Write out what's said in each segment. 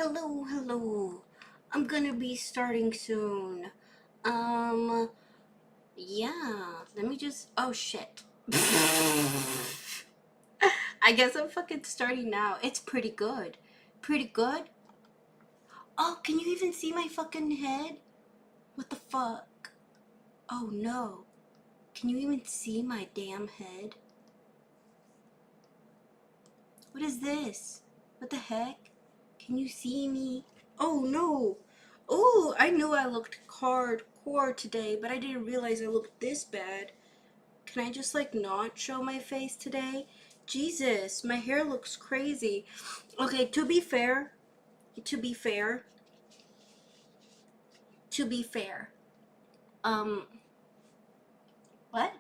Hello, hello. I'm gonna be starting soon. Yeah. Let me just. Oh shit. I guess I'm fucking starting now. It's pretty good. Pretty good? Oh, can you even see my fucking head? What the fuck? Oh no. Can you even see my damn head? What is this? What the heck? Can you see me? Oh no. Oh, I knew I looked hardcore today, but I didn't realize I looked this bad. Can I just like not show my face today? Jesus, my hair looks crazy. Okay, to be fair, um, what?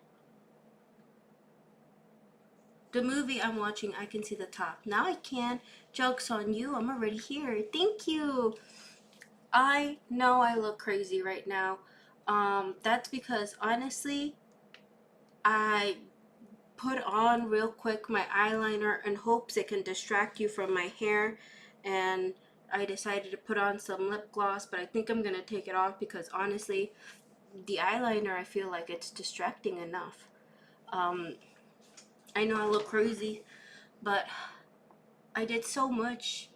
The movie I'm watching, I can see the top. Now I can. Joke's on you, I'm already here. Thank you. I know I look crazy right now. That's because honestly, I put on real quick my eyeliner in hopes it can distract you from my hair, and I decided to put on some lip gloss, but I think I'm gonna take it off because honestly the eyeliner, I feel like it's distracting enough. I know I look crazy, but I did so much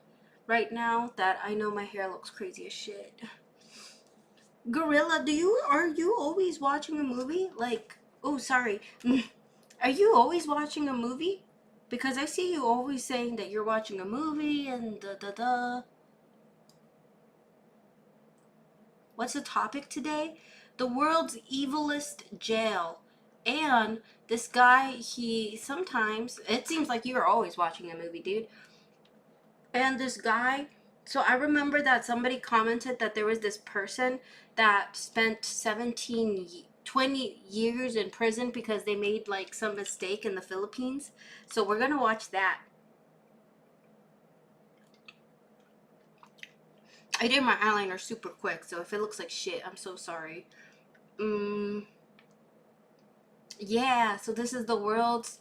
right now that I know my hair looks crazy as shit. Gorilla, are you always watching a movie? Like, oh sorry. Are you always watching a movie? Because I see you always saying that you're watching a movie and da da da. What's the topic today? The world's evilest jail. And this guy, he sometimes, it seems like you're always watching a movie, dude. And this guy, so I remember that somebody commented that there was this person that spent 20 years in prison because they made like some mistake in the Philippines. So we're gonna watch that. I did my eyeliner super quick, so if it looks like shit, I'm so sorry. Yeah, so this is the world's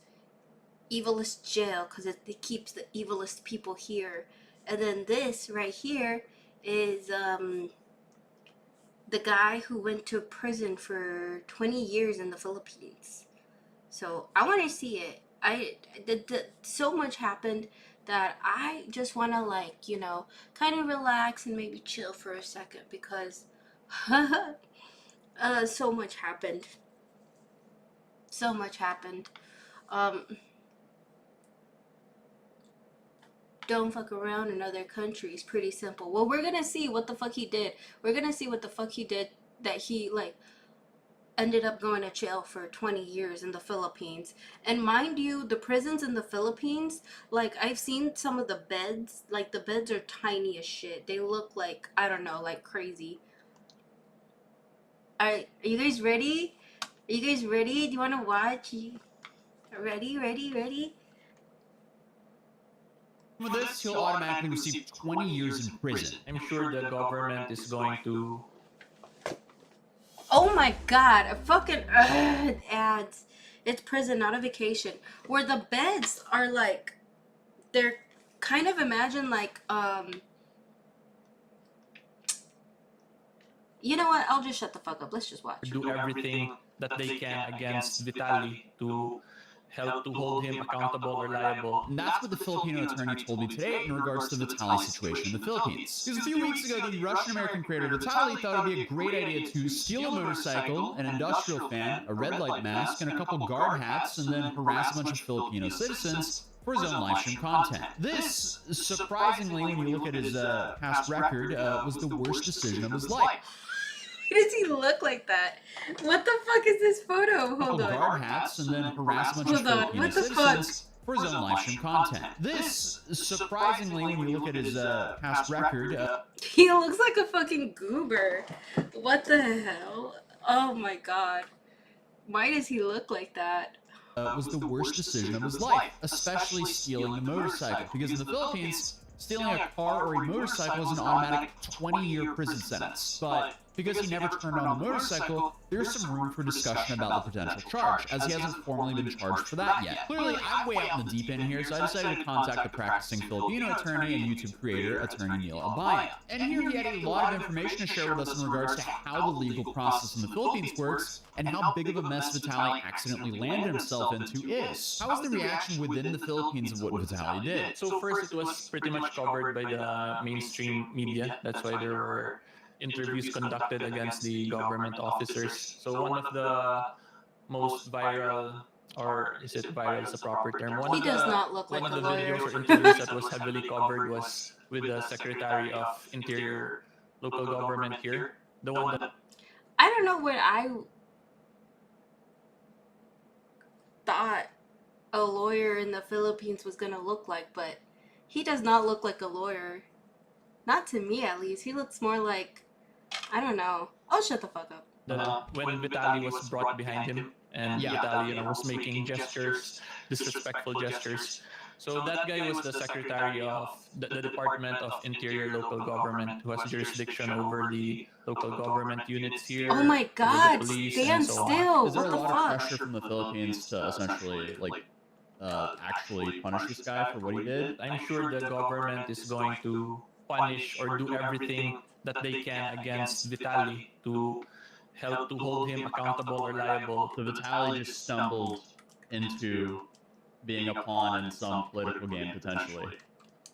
evilest jail because it keeps the evilest people here. And then this right here is the guy who went to prison for 20 years in the Philippines. So I want to see it. So much happened that I just want to, like, kind of relax and maybe chill for a second because so much happened. So much happened. Don't fuck around in other countries. Pretty simple. Well, we're gonna see what the fuck he did. We're gonna see what the fuck he did that he, like, ended up going to jail for 20 years in the Philippines. And mind you, the prisons in the Philippines, like, I've seen some of the beds. Like, the beds are tiny as shit. They look like, I don't know, like crazy. Are you guys ready? Are you guys ready? Do you want to watch? Ready? For this, he'll automatically receive 20 years in prison. I'm sure the government is going to... Oh my god, a fucking ads. It's prison, not a vacation. Where the beds are like, they're kind of, imagine like, you know what? I'll just shut the fuck up. Let's just watch. Do everything that they can against Vitaly to help to hold him accountable or liable. And that's what the Filipino attorney told me today in regards to Vitaly's situation in the Philippines. Because a few weeks ago, the Russian-American creator Vitaly thought it'd be a great idea to steal a motorcycle, an industrial fan, a red light mask, and a couple guard hats, and then harass a bunch of Filipino citizens for his own livestream content. This, surprisingly, when you look at his past record, was the worst decision of his life. Why does he look like that? What the fuck is this photo? Hold on. Guard hats and then harass a bunch of Filipino citizens for his own livestream content. This, surprisingly, when you look at his past record, he looks like a fucking goober. What the hell? Oh my god. Why does he look like that? Was the worst decision of his life, especially stealing a motorcycle. Because in the Philippines, stealing a car or a motorcycle is an automatic 20-year prison sentence. But Because he never turned on the motorcycle, there's some room for discussion about the potential charge, as he hasn't formally been charged for that yet. Clearly, I'm way out in the deep end here, so I decided to contact the practicing Filipino attorney and YouTube creator, attorney Neil Abaya. And here he had a lot of information to share with us in regards to how the legal process in the Philippines works, and how big of a mess Vitaly accidentally landed himself into is. How was the reaction within the Philippines of what Vitaly did? So first, it was pretty much covered by the mainstream media. That's why there were interviews conducted against the government officers. So one of the most viral, or is it viral is the proper term? He does not look like one a of the lawyer. videos or interviews that was heavily covered was with the Secretary of Interior local government here. The one that I don't know what I thought a lawyer in the Philippines was gonna look like, but he does not look like a lawyer. Not to me, at least. He looks more like, I don't know. Oh, shut the fuck up. when Vitaly was brought behind him, and Yeah. Vitaly was making gestures, disrespectful gestures. So that guy was the secretary of the Department of Interior local government, who has jurisdiction over the local government units here. Oh my with the god, police stand and so on. still. Is there What a the lot of fuck? pressure from the Philippines to essentially, like, actually punish this guy for what he did? I'm sure the government is going to punish or do everything that they can against Vitaly to help to hold him accountable or liable. So Vitaly just stumbled into being a pawn in some political game, potentially.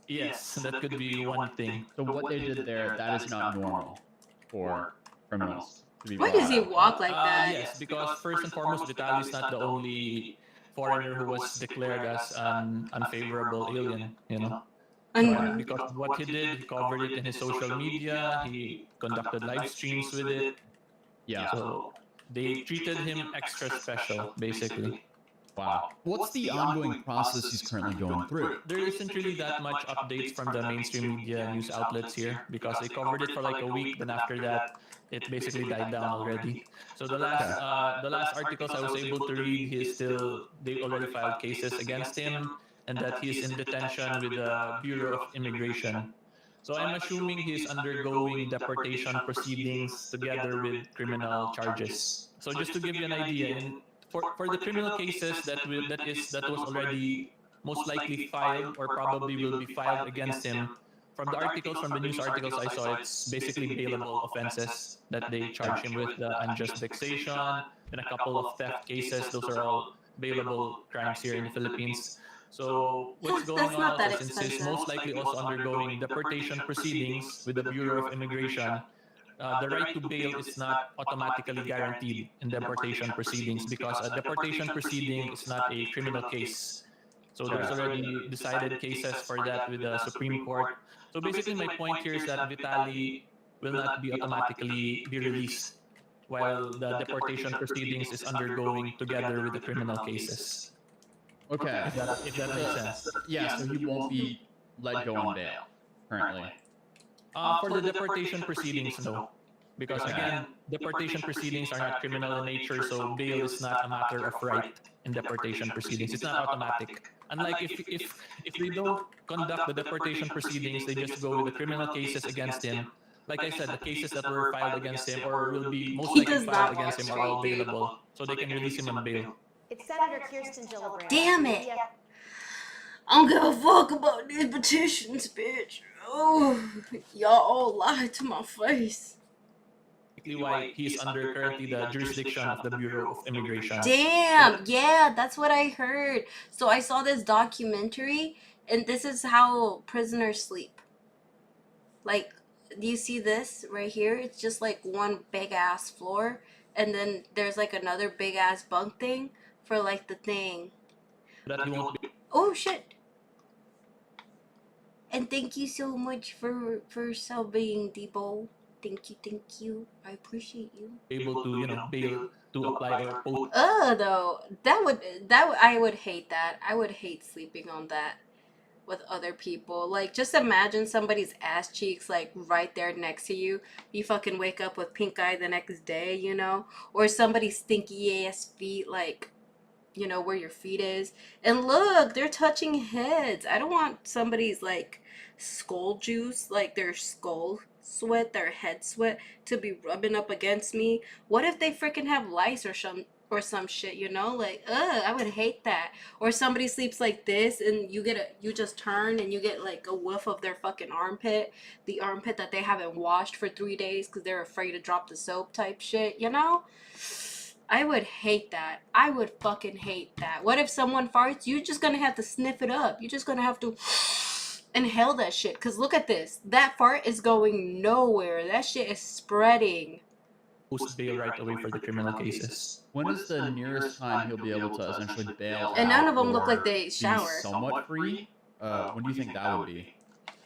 Yes, that could be one thing. So what they did there, that is not normal for criminals to be Why brought does he out. walk like that? Yes, because first and foremost, Vitaly is not the only foreigner who was declared as an unfavorable alien, you know. And Because of what he did, he covered it in his social media, he conducted live streams with it. Yeah. So they treated him extra special, basically. Wow. What's the ongoing process he's currently going through? There isn't really that much updates from the mainstream media news outlets here because they covered it for like a week. Then after that, it basically died down already. So the last articles I was able to read, they already filed cases against him, and that he's in detention with the Bureau of Immigration. So I'm assuming he's undergoing deportation proceedings together with criminal charges. So just to give you an idea, for the criminal cases that was already most likely filed or probably will be filed against him, from the news articles I saw, it's basically bailable offenses that they charge him with: the unjust vexation and a couple of theft cases. Those are all bailable crimes here in the Philippines. So what's going That's on not that also, since he's expensive. most likely also undergoing deportation proceedings with the Bureau of Immigration, the right to bail is not automatically guaranteed in deportation proceedings because a deportation proceeding is not a criminal case. So there's already decided cases for that with the Supreme Court. So basically my point here is that Vitaly will not be automatically be released while the deportation proceedings is undergoing together with the criminal cases. Okay. If that makes sense. Yeah, so he won't be let go on bail currently. For the deportation proceedings, no. Because again, deportation proceedings are not criminal in nature, so bail is not a matter of right in deportation proceedings. It's not automatic. Unlike if they don't conduct the deportation proceedings, they just go with the criminal cases against him. Like I said, the cases that were filed against him or will be most He likely does not filed walk against him are all straight, dude. bailable, so they can release him on bail. It's Senator Kirsten Gillibrand. Damn it! I don't give a fuck about these petitions, bitch. Oh, y'all all lied to my face. Why he is under currently the jurisdiction of the Bureau of Immigration. Damn, yeah, that's what I heard. So I saw this documentary, and this is how prisoners sleep. Like, do you see this right here? It's just like one big ass floor, and then there's like another big ass bunk thing for like the thing. That he won't be Oh shit! And thank you so much for subbing, Debo. Thank you. I appreciate you. able to, bail to apply or post. Though I would hate that. I would hate sleeping on that with other people. Like, just imagine somebody's ass cheeks like right there next to you. You fucking wake up with pink eye the next day, you know, or somebody's stinky ass feet, like, you know, where your feet is. And look, they're touching heads. I don't want somebody's like skull juice, like their skull sweat, their head sweat to be rubbing up against me. What if they freaking have lice or some shit, you know? Like, I would hate that. Or somebody sleeps like this and you just turn and you get like a whiff of their fucking armpit, the armpit that they haven't washed for 3 days because they're afraid to drop the soap type shit, you know? I would hate that. I would fucking hate that. What if someone farts? You're just gonna have to sniff it up. You're just gonna have to inhale that shit. Because look at this. That fart is going nowhere. That shit is spreading. Post bail right away for the criminal cases. When is the nearest time he'll be able to essentially bail And out none of them look or like they be shower. somewhat free? When do you think that would be?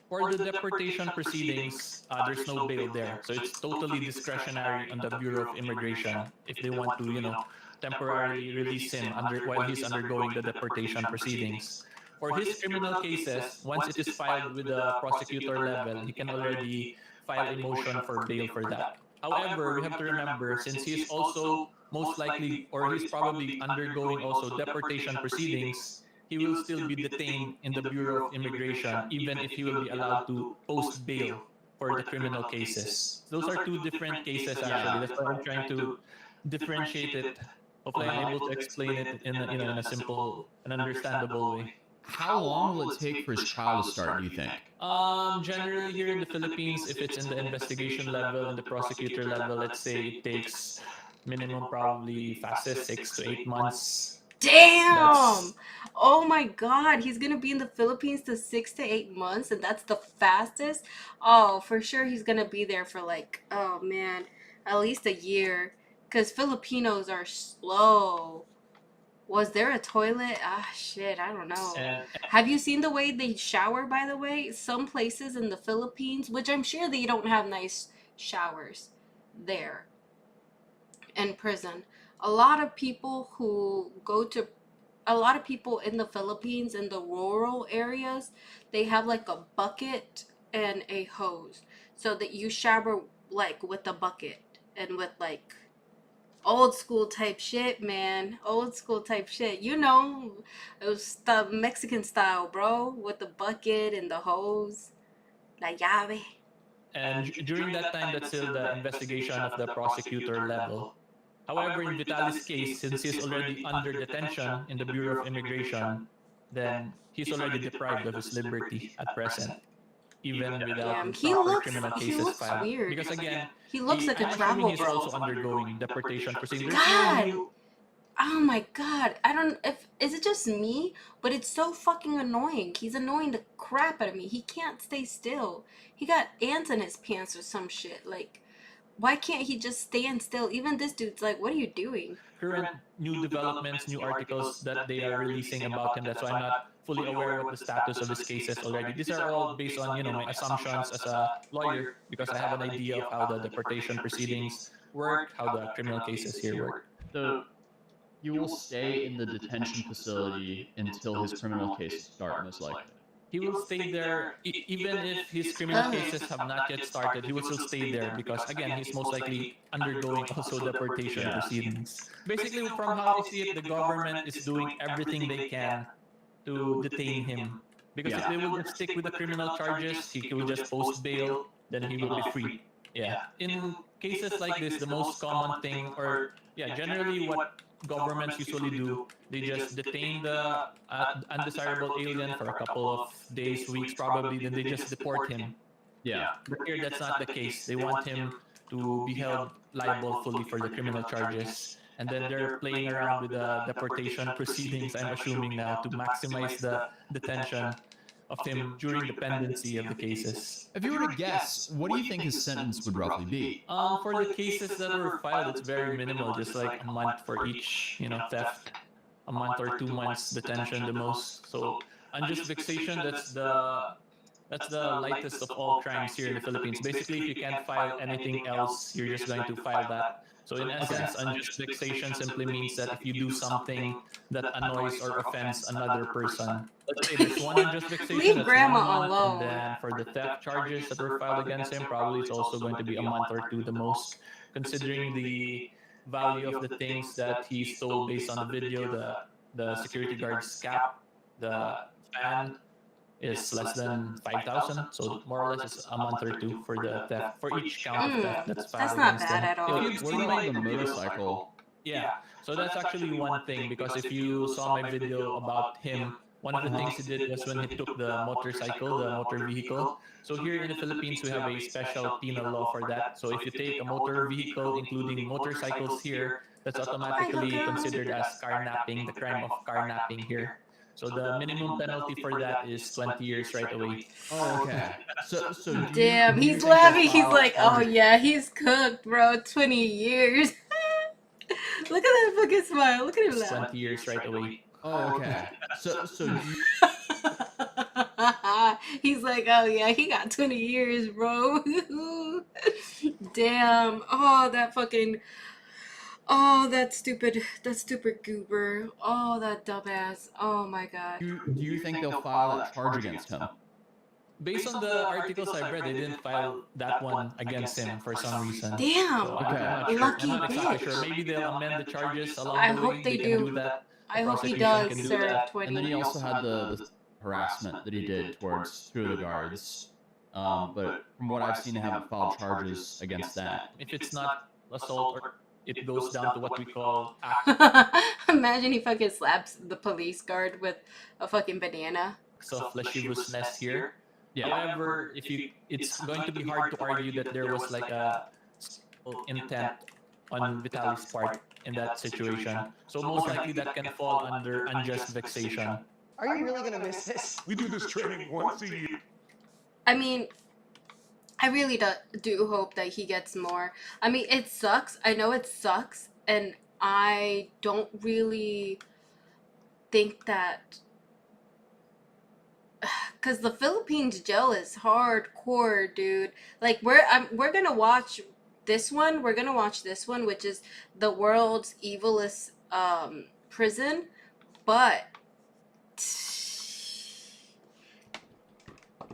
For the deportation proceedings, there's no bail there. So it's totally discretionary on the Bureau of Immigration if they want to, temporarily release him while he's undergoing the deportation proceedings. For his criminal cases, once it is filed with the prosecutor level, he can already file a motion for bail for that. However, we have to remember, since he is also most likely, or he's probably undergoing also deportation proceedings, he will still be detained in the Bureau of Immigration, even if he will be allowed to post bail for the criminal cases. Those are two different cases, actually. That's why I'm trying to differentiate it. Hopefully, I'm able to explain it in a simple and understandable way. How long will it take for his trial to start, do you think? Generally here in the Philippines, if it's in the investigation level and the prosecutor level, let's say it takes minimum probably fastest 6 to 8 months. Damn! Oh my god, he's gonna be in the Philippines to 6 to 8 months, and that's the fastest? Oh, for sure he's gonna be there for like, oh man, at least a year. Because Filipinos are slow. Was there a toilet? Shit, I don't know. Have you seen the way they shower, by the way? Some places in the Philippines, which I'm sure they don't have nice showers there in prison. A lot of people in the Philippines, in the rural areas, they have like a bucket and a hose. So that you shower like with a bucket and with like old school type shit, man. Old school type shit. You know, it was the Mexican style, bro, with the bucket and the hose. La llave. And during that time, that's still the investigation of the prosecutor level. However, in Vitalis' case, since he's already under detention in the Bureau of Immigration, then he's already deprived of his liberty at present, even without proper criminal cases filed. Weird. Because again, He looks like a I'm travel assuming he's bro. also undergoing deportation proceedings. God! Oh my god. Is it just me? But it's so fucking annoying. He's annoying the crap out of me. He can't stay still. He got ants in his pants or some shit. Like, why can't he just stand still? Even this dude's like, what are you doing? Current new developments, new articles that they are releasing about him. That's why I'm not fully aware what the status of his cases already. These are all based on, my assumptions as a lawyer, because I have an idea of how the deportation proceedings work, how the criminal cases here work. So you will stay in the detention facility until his criminal cases start, most likely. He will stay there even if his criminal cases have not yet started. He will still stay there because, again, he's most likely undergoing also deportation proceedings. Basically, from how I see it, the government is doing everything they can to detain him. Because if they will just stick with the criminal charges, he will just post bail, then he will be free. Yeah. In cases like this, the most common thing, or generally what governments usually do, they just detain the undesirable alien for a couple of days, weeks probably, then they just deport him. Yeah. But here, that's not the case. They want him to be held liable fully for the criminal charges. And then they're playing around with the deportation proceedings, I'm assuming now, to maximize the detention of him during the pendency of the cases. If you were to guess, what do you think his sentence would roughly be? For the cases that were filed, it's very minimal, just like a month for each, theft. A month or 2 months detention the most. So unjust vexation, that's the lightest of all crimes here in the Philippines. Basically, if you can't file anything else, you're just going to file that. So in essence, unjust vexation simply means that if you do something that annoys or offends another person. Let's say there's one unjust vexation, Leave that's grandma 1 month, alone. and then for the theft charges that were filed against him, probably it's also going to be a month or 2 the most, considering the value of the things that he stole based on the video, the security guard's cap, the fan, is less than 5,000. So more or less is a month or two for the theft, for each count of theft that's filed That's not against bad him. at all. If you've What seen about my the motorcycle? yeah, so that's actually one thing, because if you saw my video about him, one of the things he did was when he took the motorcycle, the motor vehicle. So here in the Philippines, we have a special penal law for that. So if you take a motor vehicle, including motorcycles here, that's automatically considered as carnapping, the crime of carnapping here. So the minimum penalty for that is 20 years right away. Oh, okay. So Damn, do you he's think they'll laughing. He's file like, oh charges- yeah, he's cooked, bro. 20 years. Look at that fucking smile. Look at him It's laugh. 20 years right away. Oh, okay. So do you, He's like, oh yeah, he got 20 years, bro. Damn. Oh, that fucking. Oh, that stupid goober. Oh, that dumbass. Oh my god. do you think they'll file that charge against him? Based on the articles I've read, they didn't file that one against him for some reason. Damn. So Okay. I'm not sure. Lucky I'm not exactly bitch. sure. Maybe they'll amend the charges along I the hope way. they can do. do that. I hope he Prosecution does can do serve that. 20. And then he also had the harassment that he did towards two of the guards. But from what I've seen, they haven't filed charges against that. If it's not assault, or it goes down to what we call Imagine he fucking slaps the police guard with a fucking banana. acts of lasciviousness here. Yeah. However, it's going to be hard to argue that there was like a intent on Vitali's part in that situation. So most likely that can fall under unjust vexation. Are you really gonna miss this? We do this training once a year. I mean, I really do hope that he gets more. I mean, it sucks. I know it sucks. And I don't really think that... Because the Philippines jail is hardcore, dude. Like, we're gonna watch this one. We're gonna watch this one, which is the world's evilest prison. But...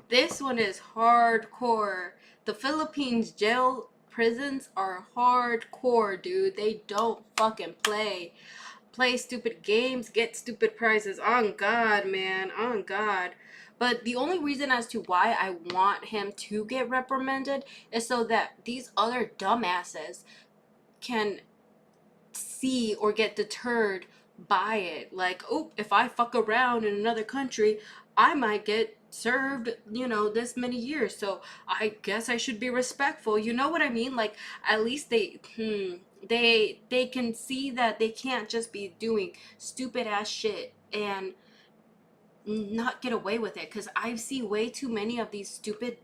this one is hardcore. The Philippines jail prisons are hardcore, dude. They don't fucking play stupid games, get stupid prizes. On God, man. On God. But the only reason as to why I want him to get reprimanded is so that these other dumbasses can see or get deterred by it. Like, oh, if I fuck around in another country, I might get served, this many years. So I guess I should be respectful. You know what I mean? Like, at least they can see that they can't just be doing stupid ass shit and not get away with it. Because I see way too many of these stupid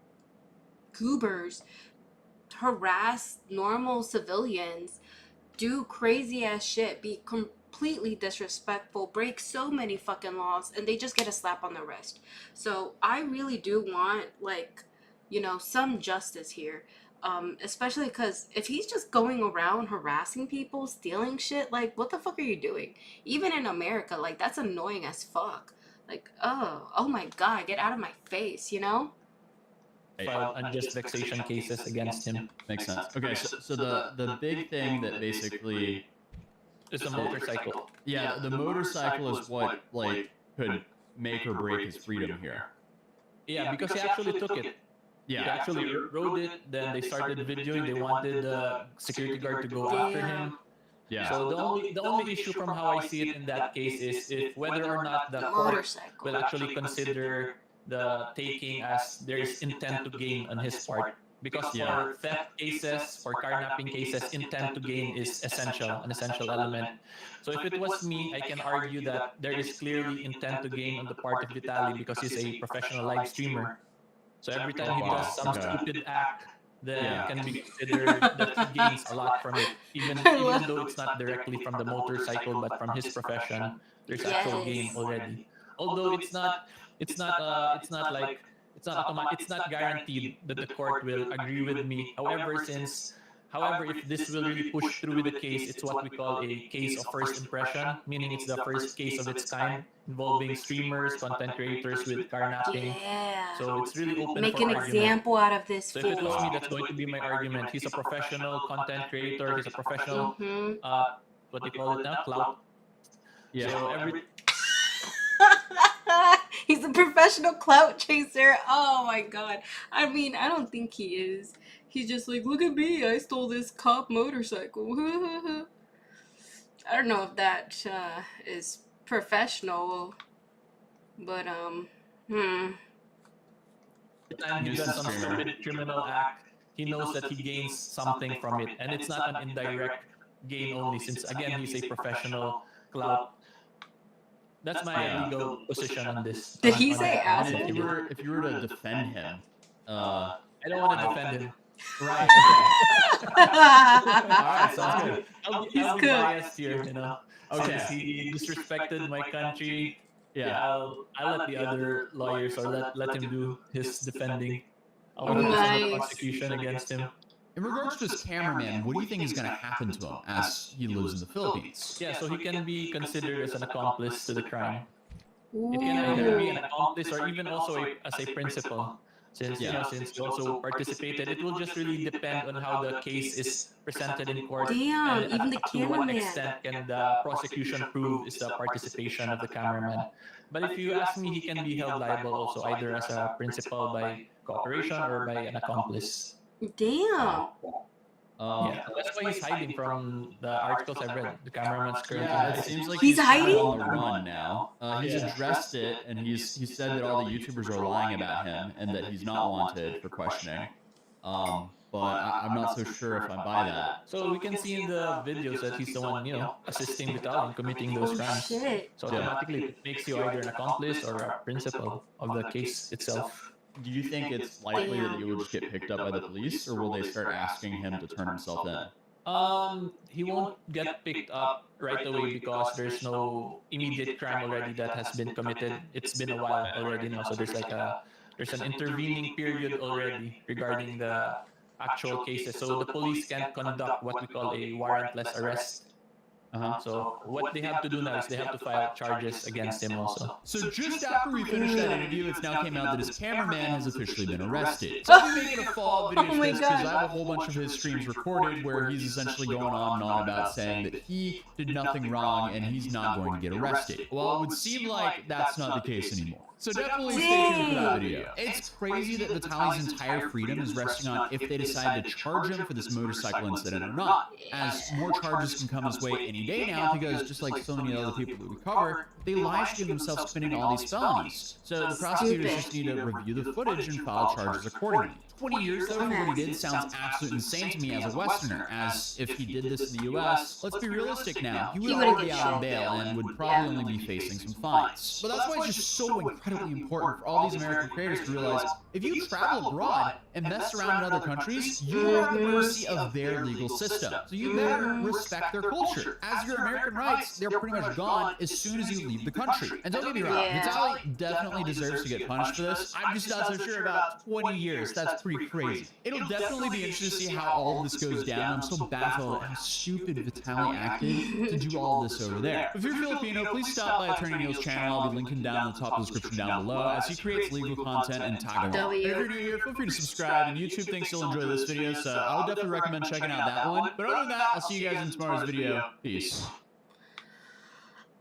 goobers harass normal civilians, do crazy ass shit, be completely disrespectful, break so many fucking laws, and they just get a slap on the wrist. So I really do want, some justice here. Especially because if he's just going around harassing people, stealing shit, like, what the fuck are you doing? Even in America, like, that's annoying as fuck. Like, oh my God, get out of my face, Filed unjust vexation cases against him. Makes sense. Okay, so the big thing that basically... It's a motorcycle. Yeah, the motorcycle is what, could make or break his freedom here. Yeah, because he actually took it. He Yeah. actually rode it, then they started videoing. They wanted the security guard to go after him. Yeah. So the only issue from how I see it in that case is if whether or not the court motorcycle. will actually consider the taking as there is intent to gain on his part. Because for theft cases, for carnapping cases, intent to gain is an essential element. So if it was me, I can argue that there is clearly intent to gain on the part of Vitali because he's a professional live streamer. So every time he does some stupid act, then it can be considered that he gains a lot from it. Even though it's not directly from the motorcycle, but from his profession, there's actual gain already. Although it's not guaranteed that the court will agree with me. However, if this will really push through with the case, it's what we call a case of first impression, meaning it's the first case of its kind involving streamers, content creators with carnapping. Yeah. So it's really open Make for an argument. example out of this So if it was fool. me, that's going to be my argument. He's a professional content creator. He's a professional, what do you call it now? Clout. Yeah. So He's a professional clout chaser. Oh my god. I mean, I don't think he is. He's just like, look at me, I stole this cop motorcycle. I don't know if that is professional, but The time he does some stupid criminal act, he knows that he gains something from it, and it's not an indirect gain only. Since again, he's a professional clout. That's my legal position on this. Did he on say it. asshole? And if you were to defend him, I don't want to defend him. right? Okay. All right, He's sounds good. I'll good. be biased here, you know. Okay. Since he disrespected my country, Yeah. I'll let the other lawyers or let him do his defending. I'll focus on the Nice. prosecution against him. In regards to his cameraman, what do you think is going to happen to him as he lives in the Philippines? Yeah, so he can be considered as an accomplice to the crime. It can either be an accomplice or even also as a principal. Since since he also participated, it will just really depend on how the case is presented in court. Damn, and even the to what cameraman. extent can the prosecution prove is the participation of the cameraman. But if you ask me, he can be held liable also either as a principal by cooperation or by an accomplice. Damn. Yeah, that's why he's hiding from the articles I've read. The cameraman's currently Yeah, it hiding. seems like He's kind of hiding? on the run now. He's addressed it, and he said that all the YouTubers are lying about him and that he's not wanted for questioning. But I'm not so sure if I buy that. So we can see in the videos that he's the one, assisting Vital in committing those Oh crimes. shit. So automatically it makes you either an accomplice or a principal of the case itself. Do you think it's likely that he will just get picked up by the police, or will they start asking him to turn himself in? He won't get picked up right away because there's no immediate crime already that has been committed. It's been a while already now, so there's an intervening period already regarding the actual cases. So the police can conduct what we call a warrantless arrest. So what they have to do now is they have to file charges against him also. So just after we finished that interview, it's now came out that his cameraman has officially been arrested. So I'll be making a follow-up video Oh to my this because I God. have a whole bunch of his streams recorded where he's essentially going on and on about saying that he did nothing wrong and he's not going to get arrested. Well, it would seem like that's not the case anymore. So definitely stay tuned for that video. It's crazy that Vitali's entire freedom is resting on if they decide to charge him for this motorcycle incident or not, as more charges can come his way any day now because just like so many other people that we cover, they live stream themselves committing all these felonies. So the prosecutors just need to review the footage and file charges accordingly. 20 years though for what he did sounds absolutely insane to me as a Westerner, as if he did this in the US, let's be realistic now, he would already be out on bail and would probably only be facing some fines. But that's why it's just so incredibly important for all these American creators to realize, if you travel abroad and mess around in other countries, you are at the mercy of their legal system. So you better respect their culture. As your American rights, they're pretty much gone as soon as you leave the country. And don't get me wrong, Vitali definitely deserves to get punished for this. I'm just not so sure about 20 years. That's pretty crazy. It'll definitely be interesting to see how all of this goes down. I'm still baffled at how stupid Vitali acted to do all this over there. If you're Filipino, please stop by Attorney Neil's channel. I'll be linking down in the top of the description down below as he creates legal content and tag along. If you're new here, feel free to subscribe, and YouTube thinks you'll enjoy this video, so I would definitely recommend checking out that one. But other than that, I'll see you guys in tomorrow's video. Peace.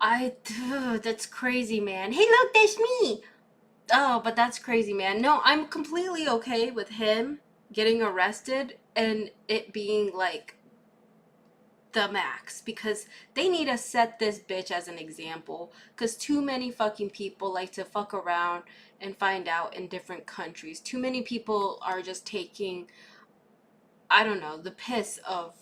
That's crazy, man. Hey, look, that's me. Oh, but that's crazy, man. No, I'm completely okay with him getting arrested and it being like the max, because they need to set this bitch as an example, because too many fucking people like to fuck around and find out in different countries. Too many people are just taking, I don't know, the piss of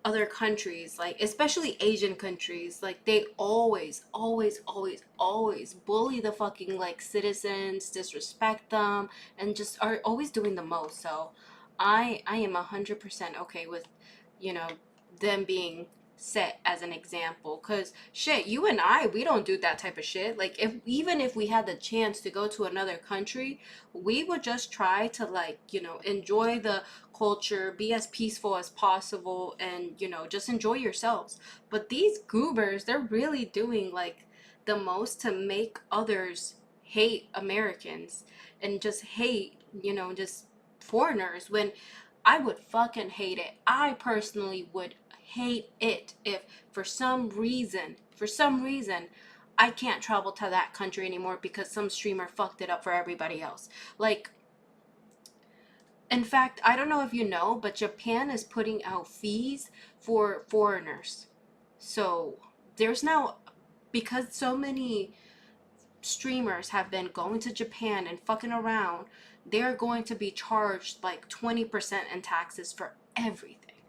other countries, like especially Asian countries. Like they always bully the fucking like citizens, disrespect them, and just are always doing the most. So I am 100% okay with, them being set as an example, because shit, you and I, we don't do that type of shit. Like even if we had the chance to go to another country, we would just try to like, enjoy the culture, be as peaceful as possible, and just enjoy yourselves. But these goobers, they're really doing like the most to make others hate Americans and just hate, just foreigners, when I would fucking hate it. I personally would hate it if for some reason I can't travel to that country anymore because some streamer fucked it up for everybody else. Like, in fact, I don't know if you know, but Japan is putting out fees for foreigners. So there's now, because so many streamers have been going to Japan and fucking around, they're going to be charged like 20% in taxes for everything.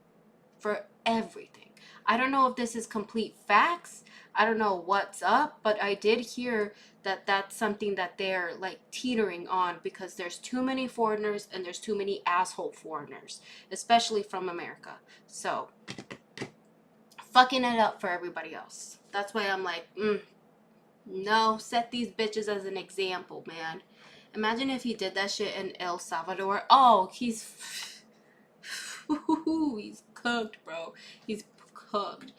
For everything. I don't know if this is complete facts. I don't know what's up, but I did hear that that's something that they're like teetering on because there's too many foreigners and there's too many asshole foreigners, especially from America. So, fucking it up for everybody else. That's why I'm like, no, set these bitches as an example, man. Imagine if he did that shit in El Salvador. Oh, he's cooked, bro. He's cooked.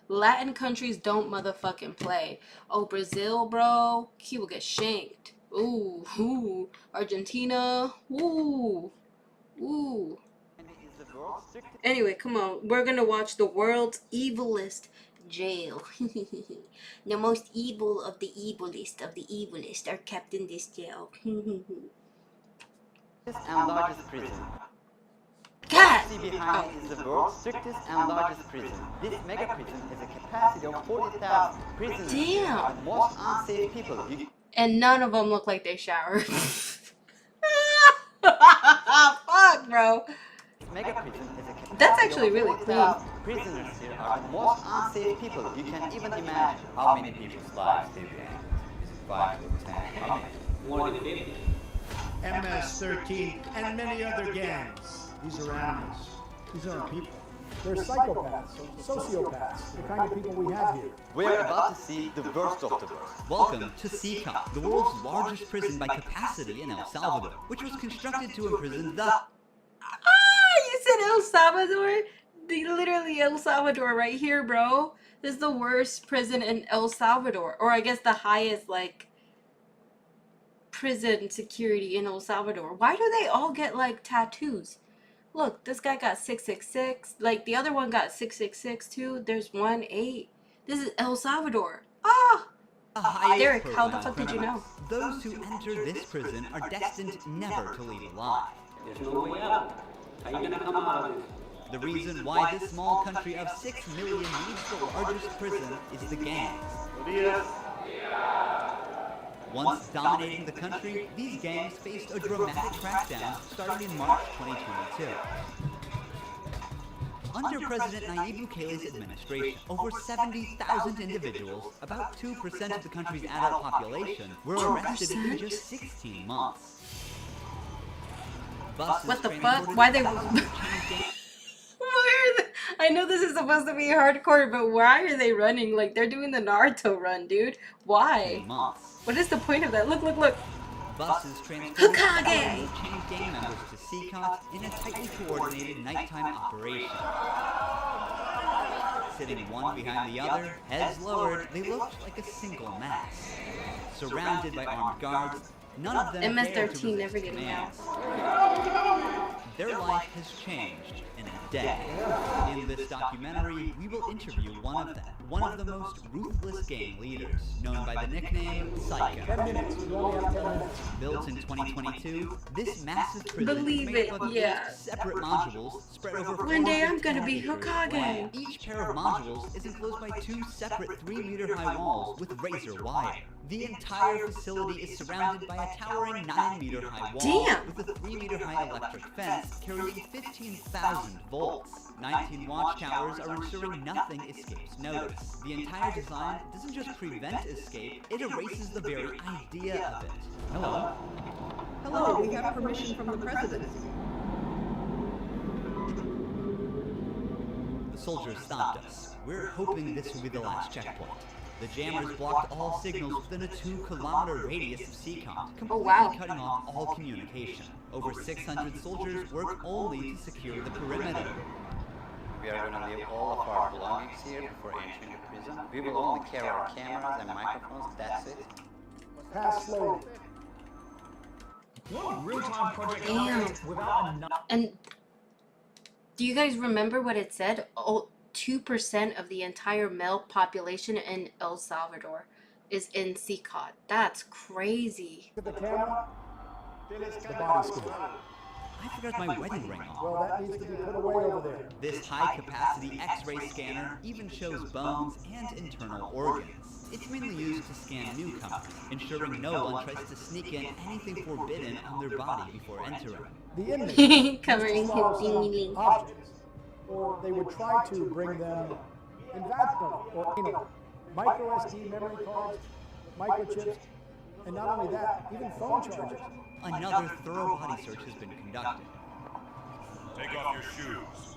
Latin countries don't motherfucking play. Oh, Brazil, bro, he will get shanked. Ooh. Argentina, ooh. Anyway, come on. We're gonna watch the world's evilest jail. The most evil of the evilest are kept in this jail. And largest prison. God! See behind is the world's strictest and largest prison. This mega prison has a capacity of 40,000 prisoners. Damn! The most unsafe people. And none of them look like they shower. Fuck, bro. Mega prison is a capacity That's actually of really 40,000 prisoners here are the most unsafe people. You can even imagine how many people's lives they've been. 5 to 10. How many? More than 50. MS-13 and many other gangs. These are animals. These aren't people. They're psychopaths, sociopaths, the kind of people we have here. We're about to see the worst of the worst. Welcome to Cecot, the world's largest prison by capacity in El Salvador, which was constructed to imprison the... You said El Salvador? Literally El Salvador right here, bro. This is the worst prison in El Salvador. Or I guess the highest, like, prison security in El Salvador. Why do they all get, like, tattoos? Look, this guy got 666. Like, the other one got 666, too. There's 18. This is El Salvador. Ah! Derek, how the fuck did you know? Those who enter this prison are destined never to leave alive. There's no way out. How are you gonna come out of this? The reason why this small country of 6 million needs the largest prison is the gangs. Once dominating the country, these gangs faced a dramatic crackdown starting in March 2022. Under President Nayib Bukele's administration, over 70,000 individuals, about 2% of the country's adult population, were arrested in just 16 months. Buses What the fuck? Why they... I know this is supposed to be hardcore, but why are they running? Like, they're doing the Naruto run, dude. Why? What is the point of that? Look. Buses transported Hokage! thousands of chained gang members to Cecot in a tightly coordinated nighttime operation. Sitting one behind the other, heads lowered, they looked like a single mass. Surrounded by armed guards, none of them dared to MS-13 never resist getting commands. out. Their life has changed in a day. In this documentary, we will interview one of them, one of the most ruthless gang leaders, known by the nickname Cecot. 10 minutes. We only have 10 minutes. Built in 2022, this massive prison Believe is made it, up of yeah. 8 separate modules spread over One day I'm 410 gonna be acres of Hokage. land. Each pair of modules is enclosed by 2 separate 3-meter-high walls with razor wire. The entire facility is surrounded by a towering 9-meter-high wall Damn. with a 3-meter-high electric fence carrying 15,000 volts. 19 watchtowers are ensuring nothing escapes notice. The entire design doesn't just prevent escape, it erases the very idea of it. Hello? Hello, we have permission from the president. The soldiers stopped us. We're hoping this will be the last checkpoint. The jammers blocked all signals within a 2-kilometer radius of Cecot, completely cutting off all communication. Over 600 soldiers work only to secure the perimeter. We are going to leave all of our belongings here before entering the prison. We will only carry our cameras and microphones, that's it. Pass slowly. One real-time project Damn. update without enough. And do you guys remember what it said? 2% of the entire male population in El Salvador is in Cecot. That's crazy. Look at the camera. The body scan. I forgot my wedding ring on. Well, that needs to be put away over there. This high-capacity X-ray scanner even shows bones and internal organs. It's mainly used to scan newcomers, ensuring no one tries to sneak in anything forbidden on their body before entering. The inmates Covering used to swallow his ding-a-ling. some objects, or they would try to bring them in vaginal or anal. Micro SD memory cards, microchips, and not only that, even phone chargers. Another thorough body search has been conducted. Take off your shoes.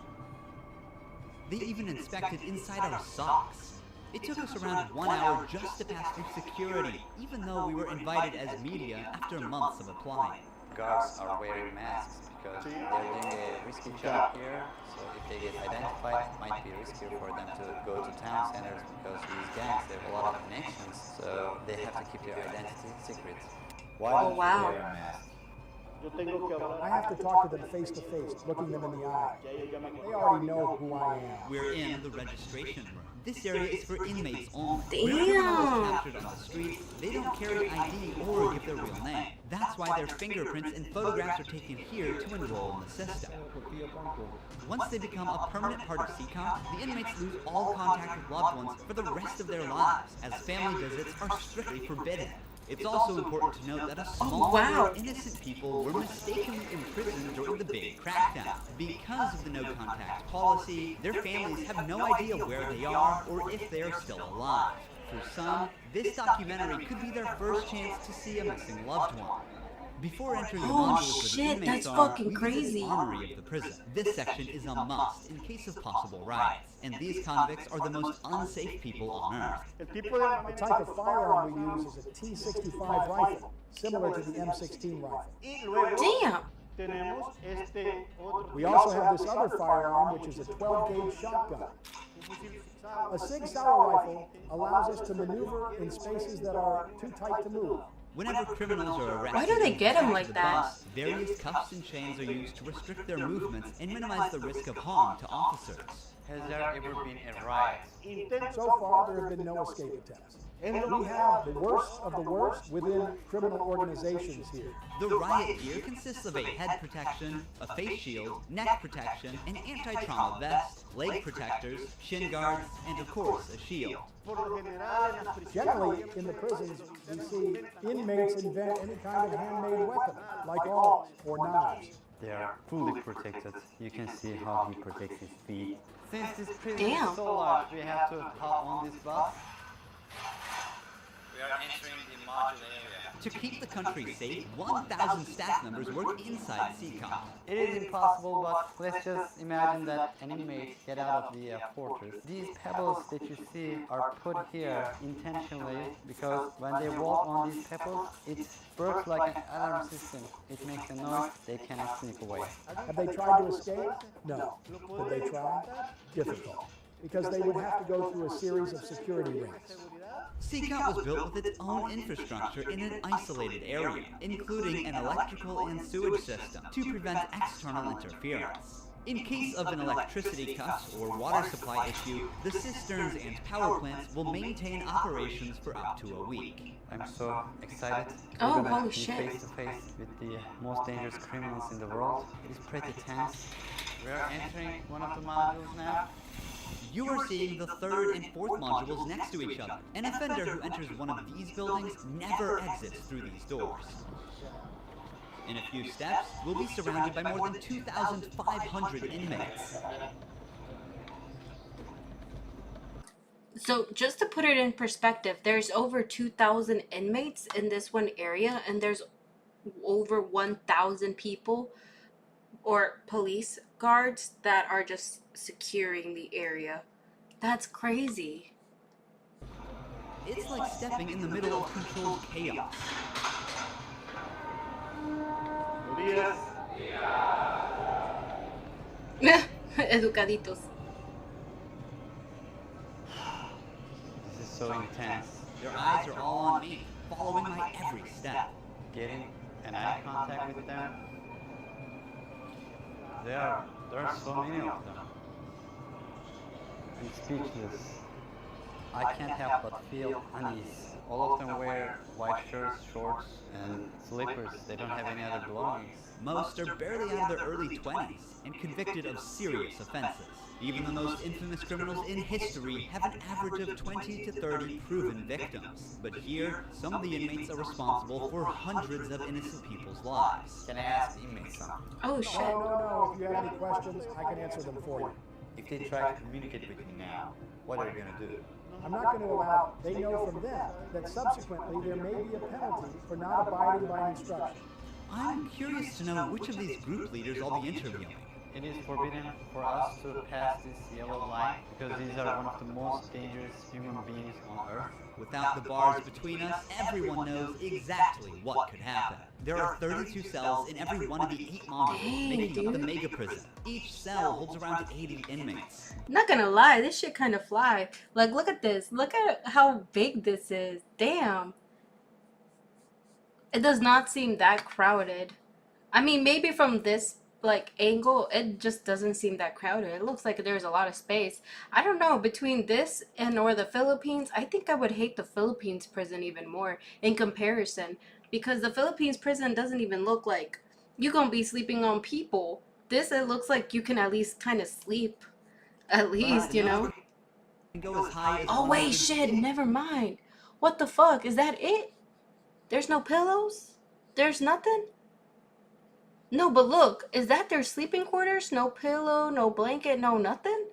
They even inspected inside our socks. It took us around 1 hour just to pass through security, even though we were invited as media after months of applying. Guards are wearing masks because they're doing a risky job here. So if they get identified, it might be riskier for them to go to town centers because these gangs, they have a lot of connections. So they have to keep their identity secret. Why Oh, don't you wow. wear a mask? I have to talk to them face to face, looking them in the eye. They already know who I am. We're in the registration room. This area is for inmates only. Damn. When criminals captured on the street, they don't carry ID or give their real name. That's why their fingerprints and photographs are taken here to enroll in the system. Once they become a permanent part of Cecot, the inmates lose all contact with loved ones for the rest of their lives, as family visits are strictly forbidden. It's also important to note that a small number of innocent people were mistakenly imprisoned during the big crackdown. Because of the no-contact policy, their families have no idea where they are or if they are still alive. For some, this documentary could be their first chance to see a missing loved one. Before entering the Oh, modules where the shit, inmates that's are, fucking we visit crazy. the armory of the prison. This section is a must in case of possible riots, and these convicts are the most unsafe people on Earth. The type of firearm we use is a T65 rifle, similar to the M16 rifle. Damn. We also have this other firearm, which is a 12-gauge shotgun. A Sig Sauer rifle allows us to maneuver in spaces that are too tight to move. Whenever criminals are arrested, Why do they get them and like the that? bus, various cuffs and chains are used to restrict their movements and minimize the risk of harm to officers. Has there ever been a riot? So far, there have been no escape attempts. We have the worst of the worst within criminal organizations here. The riot gear consists of a head protection, a face shield, neck protection, an anti-trauma vest, leg protectors, shin guards, and of course, a shield. Generally, in the prisons, we see inmates invent any kind of handmade weapon, like awls or knives. They are fully protected. You can see how he protects his feet. Since this prison Damn. is so large, we have to hop on this bus. We are entering the module area. To keep the country safe, 1,000 staff members work inside Cecot. It is impossible, but let's just imagine that an inmate get out of the fortress. These pebbles that you see are put here intentionally because when they walk on these pebbles, it works like an alarm system. It makes a noise, they cannot sneak away. Have they tried to escape? No. Did they try? Difficult. Because they would have to go through a series of security rings. Cecot was built with its own infrastructure in an isolated area, including an electrical and sewage system to prevent external interference. In case of an electricity cut or water supply issue, the cisterns and power plants will maintain operations for up to a week. I'm so excited. Oh, We're gonna holy be shit. face to face with the most dangerous criminals in the world. It is pretty tense. We are entering one of the modules now. You are seeing the third and fourth modules next to each other. An offender who enters one of these buildings never exits through these doors. In a few steps, we'll be surrounded by more than 2,500 inmates. So just to put it in perspective, there's over 2,000 inmates in this one area, and there's over 1,000 people or police guards that are just securing the area. That's crazy. It's like stepping in the middle of controlled chaos. Educaditos. This is so intense. Their eyes are all on me, following my every step. Getting an eye contact with them. There are so many of them. I'm speechless. I can't help but feel unease. All of them wear white shirts, shorts, and slippers. They don't have any other belongings. Most are barely out of their early 20s and convicted of serious offenses. Even the most infamous criminals in history have an average of 20 to 30 proven victims. But here, some of the inmates are responsible for hundreds of innocent people's lives. Can I ask the inmates something? Oh shit. No. If you have any questions, I can answer them for you. If they try to communicate with me now, what are you going to do? I'm not going to allow, they know from them that subsequently there may be a penalty for not abiding by instruction. I'm curious to know which of these group leaders I'll be interviewing. It is forbidden for us to pass this yellow line because these are one of the most dangerous human beings on Earth. Without the bars between us, everyone knows exactly what could happen. There are 32 cells in every one of the 8 modules, making up the mega prison. Each cell holds around 80 inmates. Not gonna lie, this shit kind of fly. Like, look at this. Look at how big this is. Damn. It does not seem that crowded. I mean, maybe from this like angle, it just doesn't seem that crowded. It looks like there's a lot of space. I don't know, between this and or the Philippines, I think I would hate the Philippines prison even more in comparison, because the Philippines prison doesn't even look like you're gonna be sleeping on people. This, it looks like you can at least kind of sleep, at least, you know. Oh wait, shit, never mind. What the fuck, is that it? There's no pillows? There's nothing? No, but look, is that their sleeping quarters? No pillow, no blanket, no nothing?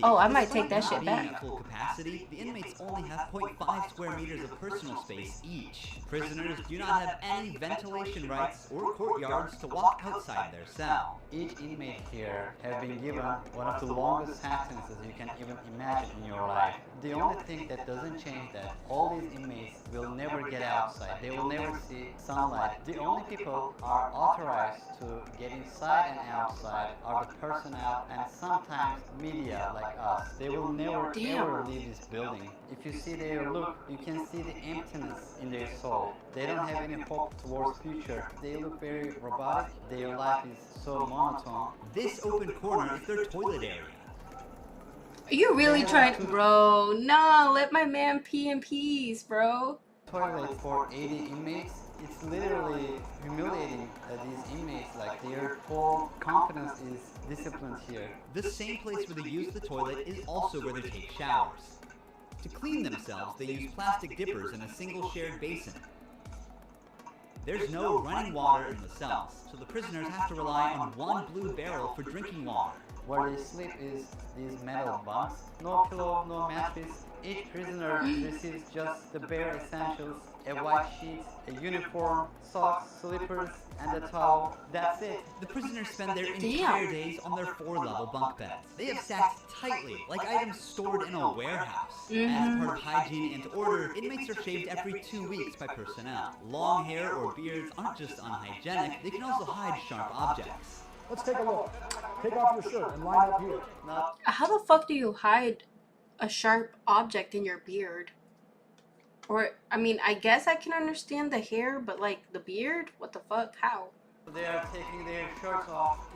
Oh, I might take that shit back. At full capacity, the inmates only have 0.5 square meters of personal space each. Prisoners do not have any ventilation rights or courtyards to walk outside their cell. Each inmate here have been given one of the longest sentences you can even imagine in your life. The only thing that doesn't change that all these inmates will never get outside. They will never see sunlight. The only people are authorized to get inside and outside are the personnel and sometimes media like us. They will never ever leave this building. If you see their look, you can see the emptiness in their soul. They don't have any hope towards future. They look very robotic. Their life is so monotone. This open corner is their toilet area. Are you really trying to, bro? No, let my man pee in peace, bro. Toilet for 80 inmates. It's literally humiliating these inmates, like their whole confidence is disciplined here. The same place where they use the toilet is also where they take showers. To clean themselves, they use plastic dippers in a single shared basin. There's no running water in the cells, so the prisoners have to rely on one blue barrel for drinking water. Where they sleep is these metal bunks. No pillow, no mattress. Each prisoner receives just the bare essentials: a white sheet, a uniform, socks, slippers, and a towel. That's it. The prisoners spend their entire days on their 4-level bunk beds. They have stacked tightly, like items stored in a warehouse. As part of hygiene and order, inmates are shaved every 2 weeks by personnel. Long hair or beards aren't just unhygienic, they can also hide sharp objects. Let's take a look. Take off your shirt and line up here. How the fuck do you hide a sharp object in your beard? Or, I mean, I guess I can understand the hair, but like the beard? What the fuck? How? They are taking their shirts off.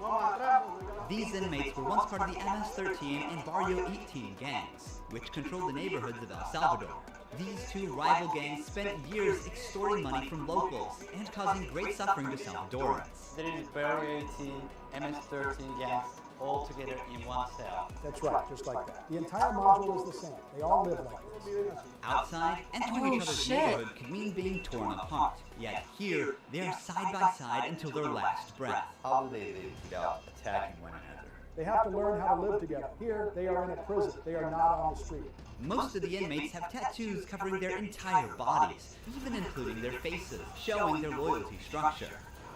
These inmates were once part of the MS-13 and Barrio 18 gangs, which controlled the neighborhoods of El Salvador. These two rival gangs spent years extorting money from locals and causing great suffering to Salvadorans. There is Barrio 18, MS-13 gangs, all together in one cell. That's right, just like that. The entire module is the same. They all live like this. Outside, entering each other's neighborhood can mean being torn apart. Yet here, they are side by side until their last breath. How do they live without attacking one another? They have to learn how to live together. Here, they are in a prison. They are not on the street. Most of the inmates have tattoos covering their entire bodies, even including their faces, showing their loyalty structure.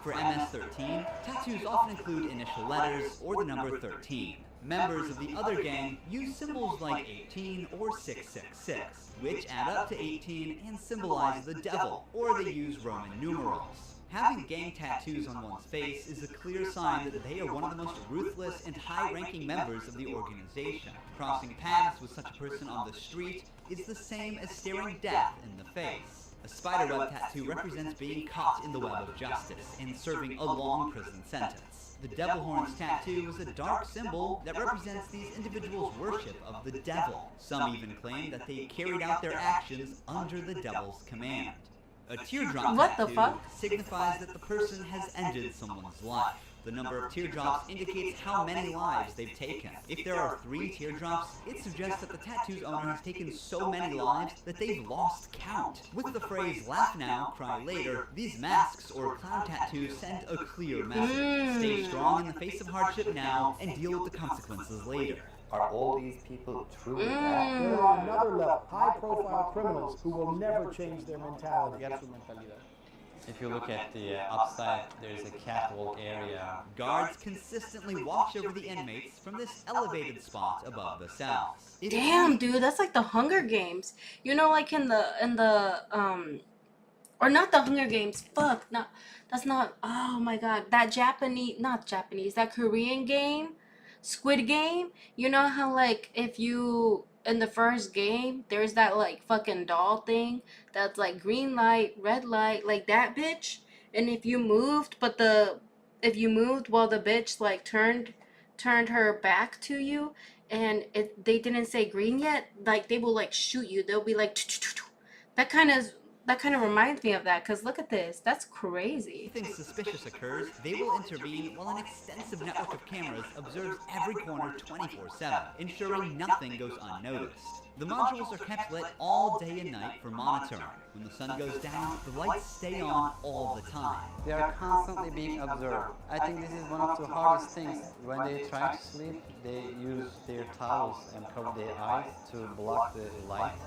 For MS-13, tattoos often include initial letters or the number 13. Members of the other gang use symbols like 18 or 666, which add up to 18 and symbolize the devil, or they use Roman numerals. Having gang tattoos on one's face is a clear sign that they are one of the most ruthless and high-ranking members of the organization. Crossing paths with such a person on the street is the same as staring death in the face. A spiderweb tattoo represents being caught in the web of justice and serving a long prison sentence. The devil horns tattoo is a dark symbol that represents these individuals' worship of the devil. Some even claim that they carried out their actions under the devil's command. A teardrop tattoo signifies that the person has ended someone's life. The number of teardrops indicates how many lives they've taken. If there are 3 teardrops, it suggests that the tattoo's owner has taken so many lives that they've lost count. With the phrase laugh now, cry later, these masks or clown tattoos send a clear message. Stay strong in the face of hardship now and deal with the consequences later. Are all these people truly bad? There are another level, high-profile criminals who will never change their mentality. If you look at the upside, there's a catwalk area. Guards consistently watch over the inmates from this elevated spot above the cells. Damn, dude, that's like the Hunger Games. You know, like in the or not the Hunger Games. Fuck, no, that's not. Oh my god, that that Korean game, Squid Game. You know how like if you in the first game there's that like fucking doll thing that's like green light, red light, like that bitch. And if you moved, while the bitch like turned her back to you, and they didn't say green yet, like they will like shoot you. They'll be like that kind of reminds me of that, because look at this. That's crazy. If anything suspicious occurs, they will intervene while an extensive network of cameras observes every corner 24/7, ensuring nothing goes unnoticed. The modules are kept lit all day and night for monitoring. When the sun goes down, the lights stay on all the time. They are constantly being observed. I think this is one of the hardest things. When they try to sleep, they use their towels and cover their eyes to block the light.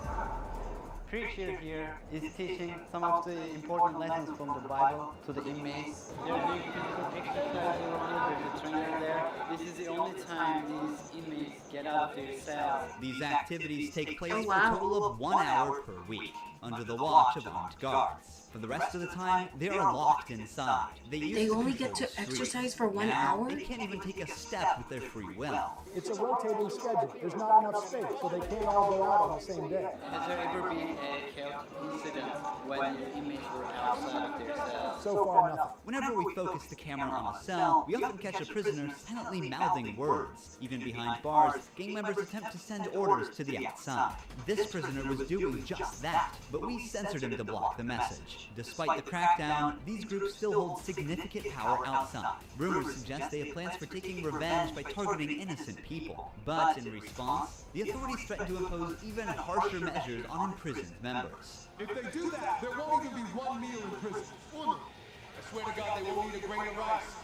Preacher here is teaching some of the important lessons from the Bible to the inmates. They're doing physical exercise over here, there's a trainer there. This is the only time these inmates get out of their cells. These activities take place for a total of 1 hour per week, under the watch of armed guards. For the rest of the time, they are locked inside. They only get to exercise for 1 hour? They can't even take a step with their free will. It's a rotating schedule. There's not enough space, so they can't all go out on the same day. Has there ever been a chaotic incident when the inmates were outside of their cells? So far, nothing. Whenever we focus the camera on a cell, we often catch a prisoner silently mouthing words. Even behind bars, gang members attempt to send orders to the outside. This prisoner was doing just that, but we censored him to block the message. Despite the crackdown, these groups still hold significant power outside. Rumors suggest they have plans for taking revenge by targeting innocent people. But in response, the authorities threaten to impose even harsher measures on imprisoned members. If they do that, there won't even be one meal in prison. I swear to God, they won't eat a grain of rice.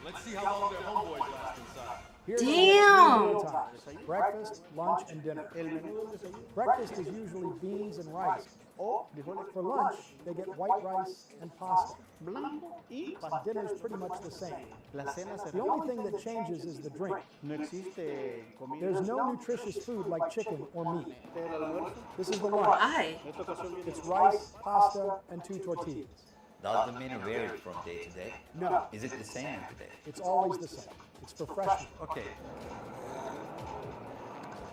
Let's see how long their homeboys last inside. Damn! Breakfast, lunch, and dinner. Breakfast is usually beans and rice. For lunch, they get white rice and pasta. But dinner is pretty much the same. The only thing that changes is the drink. There's no nutritious food like chicken or meat. This is the lunch. Why? It's rice, pasta, and 2 tortillas. Does the menu vary from day to day? No. Is it the same every day? It's always the same. It's for freshmen. Okay.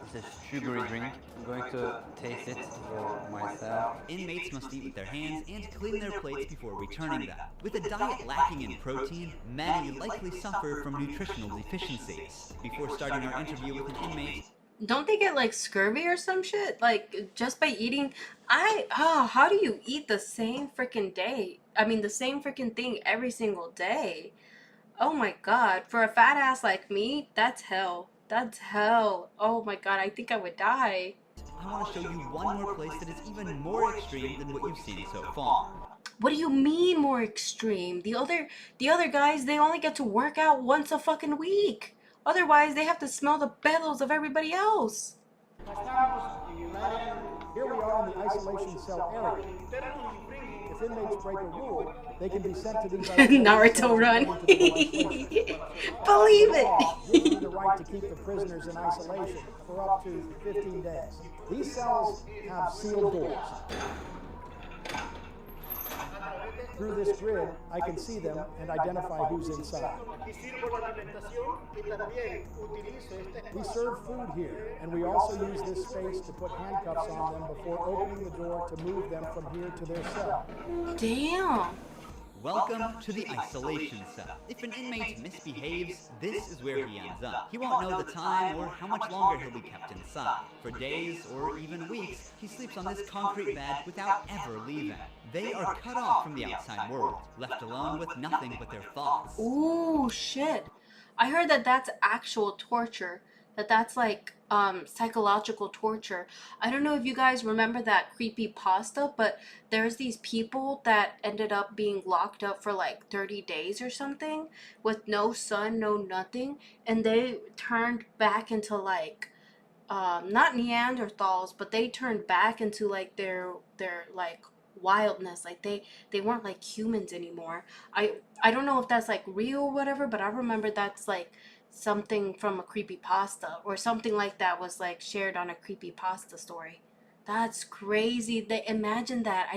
It's a sugary drink. I'm going to taste it for myself. Inmates must eat with their hands and clean their plates before returning them. With a diet lacking in protein, many likely suffer from nutritional deficiencies. Before starting our interview with an inmate, don't they get like scurvy or some shit? Like just by eating? How do you eat the same freaking day? I mean, the same freaking thing every single day. Oh my god, for a fat ass like me, that's hell. That's hell. Oh my god, I think I would die. I want to show you one more place that is even more extreme than what you've seen so far. What do you mean more extreme? The other guys, they only get to work out once a fucking week. Otherwise, they have to smell the bellows of everybody else. Here we are in the isolation cell area. If inmates break a rule, they can be sent to these Naruto run. Believe it. Gives them the right to keep the prisoners in isolation for up to 15 days. These cells have sealed doors. Through this grid, I can see them and identify who's inside. We serve food here, and we also use this space to put handcuffs on them before opening the door to move them from here to their cell. Damn. Welcome to the isolation cell. If an inmate misbehaves, this is where he ends up. He won't know the time or how much longer he'll be kept inside. For days or even weeks, he sleeps on this concrete bed without ever leaving. They are cut off from the outside world, left alone with nothing but their thoughts. Ooh, shit. I heard that that's actual torture. That's like psychological torture. I don't know if you guys remember that creepy pasta, but there's these people that ended up being locked up for like 30 days or something with no sun, no nothing, and they turned back into like not Neanderthals, but they turned back into like their like wildness. Like they weren't like humans anymore. I don't know if that's like real or whatever, but I remember that's like something from a creepypasta or something like that was like shared on a creepypasta story. That's crazy. They imagine that.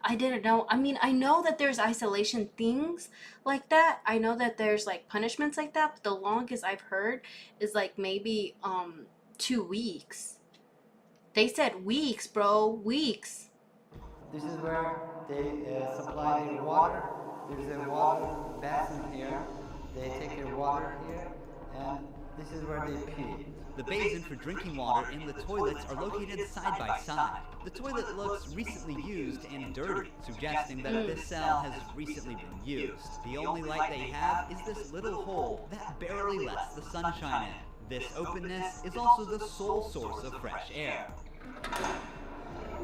I didn't know. I mean, I know that there's isolation things like that. I know that there's like punishments like that, but the longest I've heard is like maybe 2 weeks. They said weeks, bro. Weeks. This is where they supply their water. There's a water basin here. They take their water here, and this is where they pee. The basin for drinking water and the toilets are located side by side. The toilet looks recently used and dirty, suggesting that this cell has recently been used. The only light they have is this little hole that barely lets the sunshine in. This openness is also the sole source of fresh air.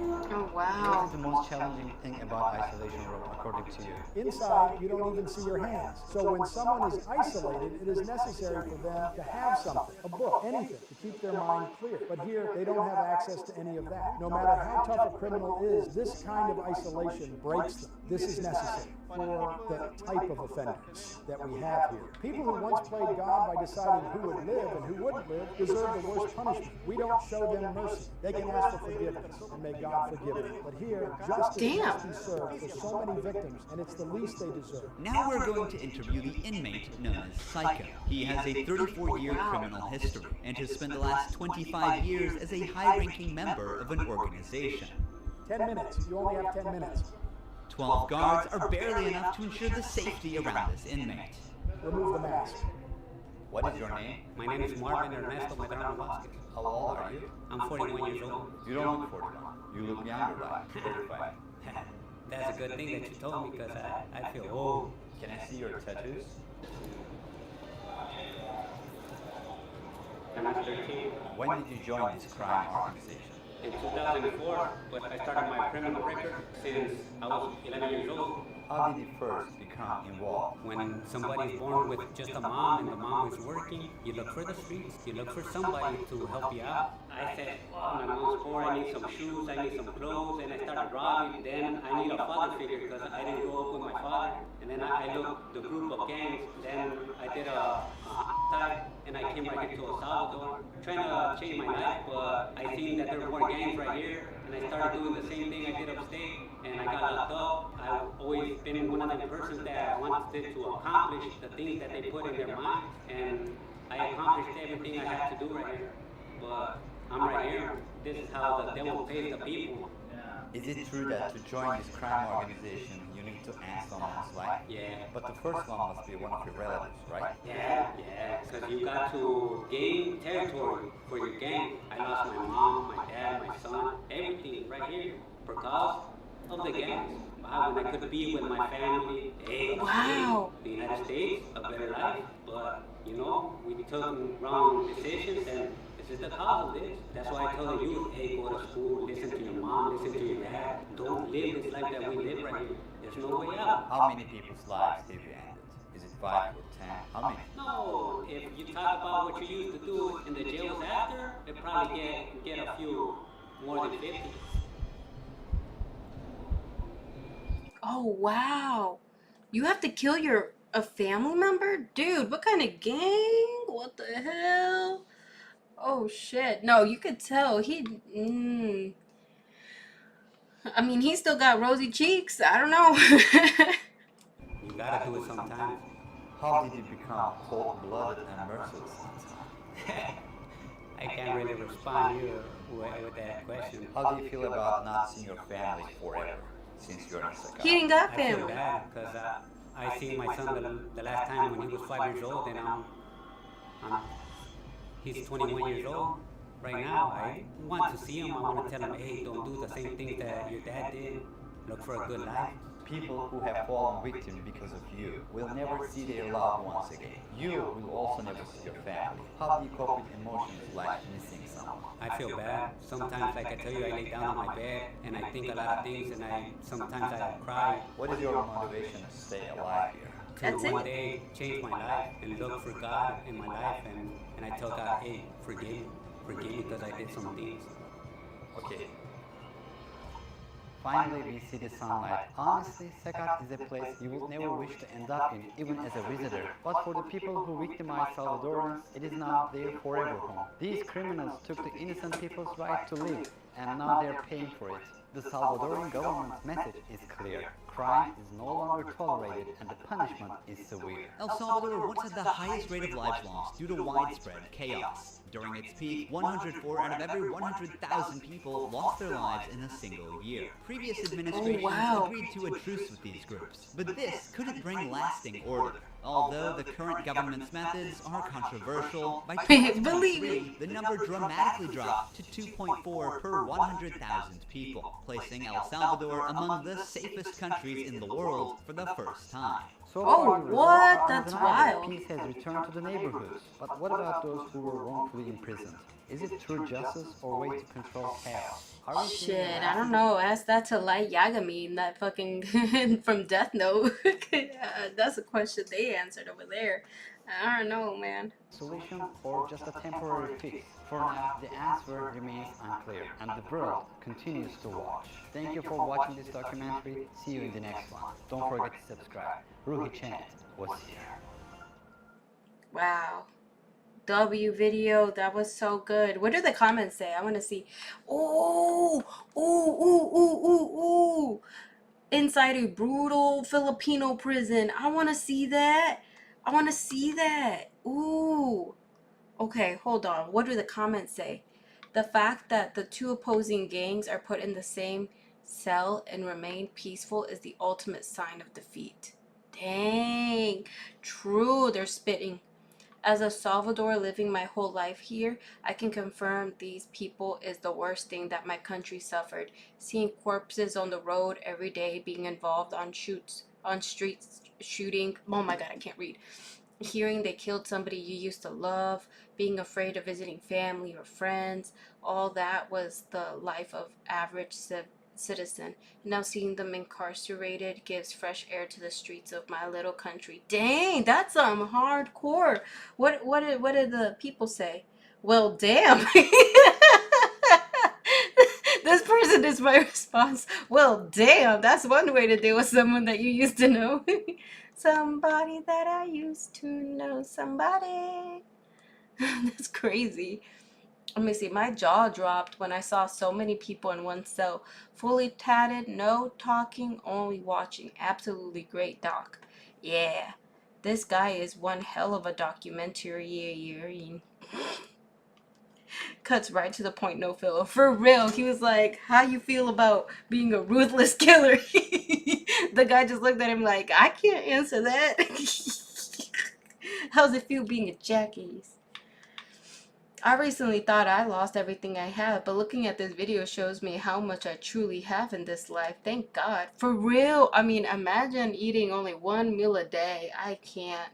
Oh, wow. What is the most challenging thing about isolation room, according to you? Inside, you don't even see your hands. So when someone is isolated, it is necessary for them to have something, a book, anything, to keep their mind clear. But here, they don't have access to any of that. No matter how tough a criminal is, this kind of isolation breaks them. This is necessary for the type of offenders that we have here. People who once played God by deciding who would live and who wouldn't live deserve the worst punishment. We don't show them mercy. They can ask for forgiveness, and may God forgive them. But here, justice must be served for so many victims, and it's the least they deserve. Now we're going to interview the inmate known as Cecot. He has a 34-year criminal history, and has spent the last 25 years as a high-ranking member of an organization. 10 minutes. You only have 10 minutes. 12 guards are barely enough to ensure the safety around this inmate. Remove the mask. What is your name? My name is Marvin Ernesto Medrano Vasquez. How old are you? I'm 41 years old. You don't look 41. You look younger, like 45. That's a good thing that you told me because I feel old. Can I see your tattoos? And I'm 13. When did you join this crime organization? In 2004, but I started my criminal record since I was 11 years old. How did you first become involved? When somebody's born with just a mom and the mom is working, you look for the streets, you look for somebody to help you out. I said, oh, my mom's poor, I need some shoes, I need some clothes, and I started robbing. Then I need a father figure because I didn't grow up with my father. And then I looked the group of gangs, then I did a type, and I came right here to El Salvador, trying to change my life, but I seen that there were more gangs right here, and I started doing the same thing I did upstate, and I got locked up. I've always been one of the persons that wanted to accomplish the things that they put in their mind, and I accomplished everything I had to do right here. But I'm right here. This is how the devil pays the people. Is it true that to join this crime organization, you need to end someone's life? Yeah. But the first one must be one of your relatives, right? Yeah, because you got to gain territory for your gang. I lost my mom, my dad, my son, everything right here because of the gangs. When I could be with my family, Wow. the United States, a better life. But, you know, we took wrong decisions and this is the cause of this. That's why I tell the youth, hey, go to school, listen to your mom, listen to your dad. Don't live this life that we live right here. There's no way out. How many people's lives have you ended? Is it 5 or 10? How many? No, if you talk about what you used to do in the jails after, they probably get a few more than 50. Oh, wow. You have to kill a family member? Dude, what kind of gang? What the hell? Oh, shit. No, you could tell. I mean, he still got rosy cheeks. I don't know. You gotta do it sometimes. How did you become cold-blooded and merciless? I can't really respond here with that question. How do you feel about not seeing your family forever? since you're in Cecot? He ain't got I feel family. bad because I seen my son the last time when he was 5 years old, and he's 21 years old right now. I want to see him. I want to tell him, hey, don't do the same things that your dad did. Look for a good life. People who have fallen victim because of you will never see their loved ones again. You will also never see your family. How do you cope with emotions like missing someone? I feel bad. Sometimes, like I tell you, I lay down on my bed and I think a lot of things, and sometimes I cry. What is your motivation to stay alive here? That's To it. one day change my life and look for God in my life, and I tell God, hey, forgive me because I did some things. Okay. Finally, we see the sunlight. Honestly, Cecot is a place you would never wish to end up in, even as a visitor. But for the people who victimized Salvadorans, it is now their forever home. These criminals took the innocent people's right to live, and now they're paying for it. The Salvadoran government's message is clear. Crime is no longer tolerated, and the punishment is severe. El Salvador once had the highest rate of lives lost due to widespread chaos. During its peak, 104 out of every 100,000 people lost their lives in a single year. Previous administrations agreed to a truce with these groups, but this couldn't bring lasting order. Although the current government's methods are controversial, by 2023, the number dramatically dropped to 2.4 per 100,000 people, placing El Salvador among the safest countries in the world for the first time. So Oh, far, the results what? are That's undeniable. wild. Peace has returned to the neighborhoods. But what about those who were wrongfully imprisoned? Is it true justice or a way to control chaos? Are we seeing Shit, a I don't massive know. Ask that to Light Yagami, that fucking from Death Note. That's a question they answered over there. I don't know, man. solution or just a temporary fix? For now, the answer remains unclear, and the world continues to watch. Thank you for watching this documentary. See you in the next one. Don't forget to subscribe. Ruhi Chenet was here. Wow. W video, that was so good. What do the comments say? I want to see. Ooh, ooh, ooh, ooh, ooh, ooh. Inside a brutal Filipino prison. I want to see that. I want to see that. Ooh. Okay, hold on. What do the comments say? The fact that the two opposing gangs are put in the same cell and remain peaceful is the ultimate sign of defeat. Dang. True, they're spitting. As a Salvador living my whole life here, I can confirm these people is the worst thing that my country suffered. Seeing corpses on the road every day, being involved on streets, shooting. Oh my God, I can't read. Hearing they killed somebody you used to love, being afraid of visiting family or friends, all that was the life of average citizen. Now seeing them incarcerated gives fresh air to the streets of my little country. Dang, that's hardcore. What did the people say? Well, damn. This person is my response. Well, damn, that's one way to deal with someone that you used to know. Somebody that I used to know. Somebody. That's crazy. Let me see. My jaw dropped when I saw so many people in one cell. Fully tatted, no talking, only watching. Absolutely great doc. Yeah. This guy is one hell of a documentary. Cuts right to the point, no filler. For real. He was like, how you feel about being a ruthless killer? The guy just looked at him like, I can't answer that. How's it feel being a jackass? I recently thought I lost everything I had, but looking at this video shows me how much I truly have in this life. Thank God. For real. I mean, imagine eating only one meal a day. I can't.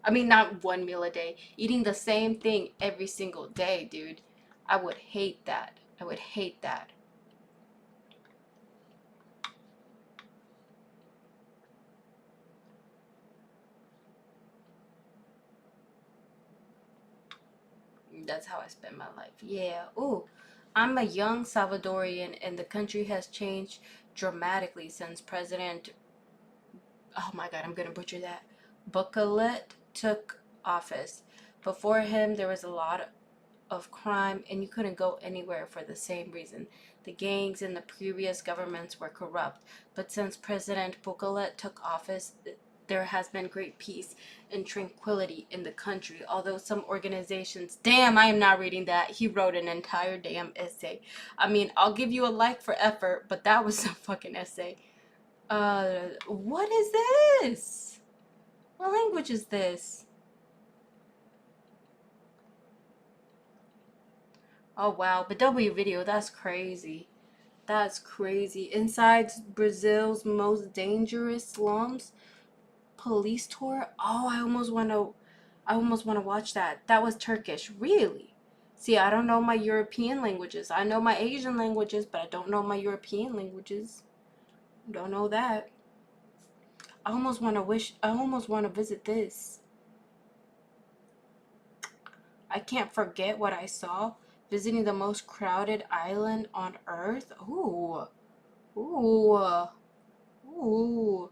I mean, not one meal a day. Eating the same thing every single day, dude. I would hate that. I would hate that. That's how I spend my life. Yeah. Ooh. I'm a young Salvadorian, and the country has changed dramatically since President, oh my God, I'm gonna butcher that, Bucalet took office. Before him, there was a lot of crime, and you couldn't go anywhere for the same reason. The gangs in the previous governments were corrupt, but since President Bucalet took office, there has been great peace and tranquility in the country. Although some organizations, damn, I am not reading that. He wrote an entire damn essay. I mean, I'll give you a like for effort, but that was a fucking essay. What is this? What language is this? Oh wow, but W video, that's crazy. That's crazy. Inside Brazil's most dangerous slums, police tour. Oh, I almost want to watch that. That was Turkish. Really? See, I don't know my European languages. I know my Asian languages, but I don't know my European languages. Don't know that. I almost want to visit this. I can't forget what I saw. Visiting the most crowded island on Earth. Ooh. Ooh. Ooh.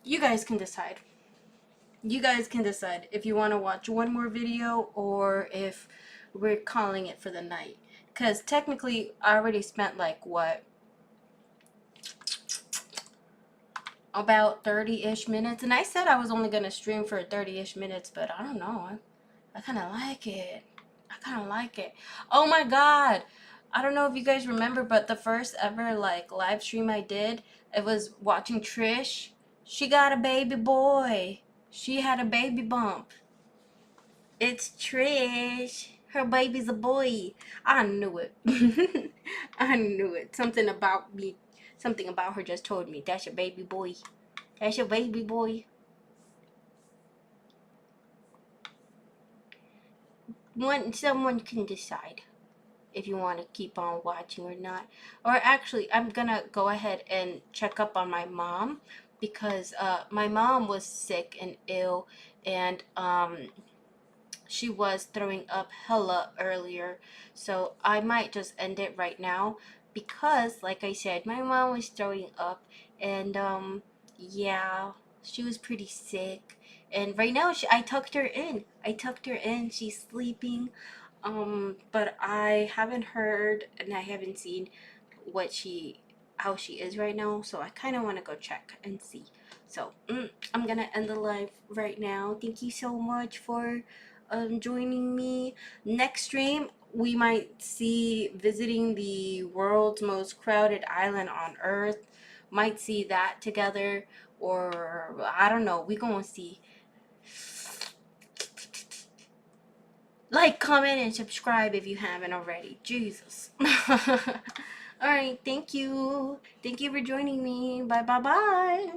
You guys can decide. You guys can decide if you want to watch one more video or if we're calling it for the night. Because technically, I already spent like, what? About 30-ish minutes. And I said I was only going to stream for 30-ish minutes, but I don't know. I kind of like it. I kind of like it. Oh my god. I don't know if you guys remember, but the first ever like live stream I did, it was watching Trish. She got a baby boy. She had a baby bump. It's Trish. Her baby's a boy. I knew it. I knew it. Something about me. Something about her just told me, that's your baby boy. That's your baby boy. Someone can decide if you want to keep on watching or not. Or actually, I'm gonna go ahead and check up on my mom, because my mom was sick and ill, and she was throwing up hella earlier, so I might just end it right now, because like I said, my mom was throwing up, and yeah, she was pretty sick, and right now I tucked her in. She's sleeping, but I haven't heard and I haven't seen how she is right now, so I kind of want to go check and see. So I'm gonna end the live right now. Thank you so much for joining me. Next stream we might see visiting the world's most crowded island on Earth. Might see that together, or I don't know. We gonna see. Like, comment, and subscribe if you haven't already. Jesus. Alright, thank you. Thank you for joining me. Bye bye bye.